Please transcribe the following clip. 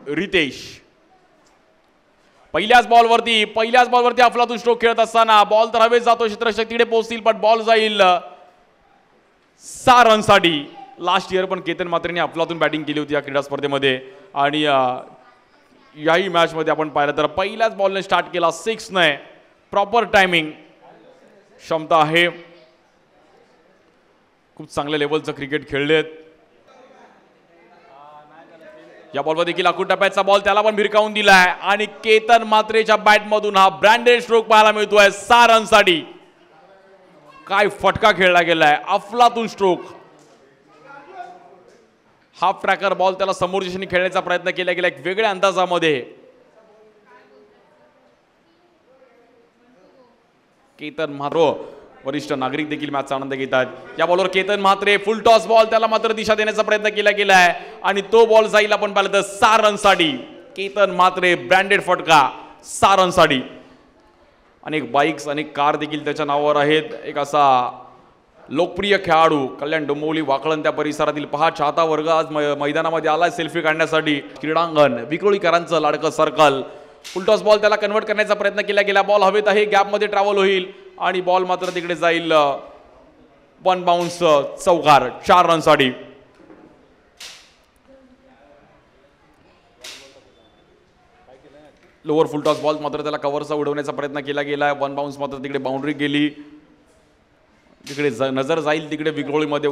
रितेश पहिल्याच बॉलवरती अफलातून स्ट्रोक खेळत असताना बॉल तर हवेत जातो, क्षेत्ररक्षक तिकडे पोहोचतील पण बॉल जाईल 6 रनसाठी। लास्ट इयर पण केतन म्हात्रेने अफलातून बॅटिंग केली होती या क्रीडा स्पर्धेमध्ये आणि याही मॅच मध्ये आपण पाहिलं तर पहिल्याच बॉलने स्टार्ट केला 6 ने। प्रॉपर टायमिंग क्षमता आहे, खूप चांगल्या लेवलचं क्रिकेट खेळलेत। या बॉलवर देखील अकुट टप्प्याचा बॉल त्याला पण भिरकावून दिलाय आणि केतन म्हात्रेच्या बॅटमधून हा ब्रँडेड स्ट्रोक पाहायला मिळतोय 6 रनसाठी। काय फटका खेळला गेलाय, अफलातून स्ट्रोक। हाफ ट्रॅकर बॉल त्याला समोरच्या दिशेने खेळण्याचा प्रयत्न केला गेला एक वेगळ्या अंदाजामध्ये। केतन म्हात्रे वरिष्ठ नागरिक देखील मॅचचा आनंद घेतात। या बॉलवर Ketan Mhatre full toss ball त्याला मात्र दिशा देण्याचा प्रयत्न केला गेलाय आणि तो बॉल जाईल आपण पाहिलं तर 6 रनसाठी। केतन म्हात्रे ब्रँडेड फटका 6 रनसाठी। अनेक बाईक्स अनेक कार देखील त्याच्या नावावर आहेत। एक असा लोकप्रिय खेळाडू कल्याण डोंबिवली वाकळण त्या परिसरातील पहा चाहता वर्ग आज मैदानामध्ये आलाय सेल्फी काढण्यासाठी। क्रीडांगण विक्रोळीकरांचं लाडकं सर्कल। फुलटॉस बॉल त्याला कन्वर्ट करण्याचा प्रयत्न केला गेला, बॉल हवेत आहे, गॅप मध्ये ट्रॅव्हल होईल आणि बॉल मात्र तिकडे जाईल 1 बाउन्स चौकार 4 रनसाठी। लोअर फुलटॉस बॉल मात्र त्याला कव्हरचा उडवण्याचा प्रयत्न केला गेला, 1 बाउन्स मात्र तिकडे बाउंड्री गेली। तिकडे नजर जाईल तिकडे विक्रोळीमध्ये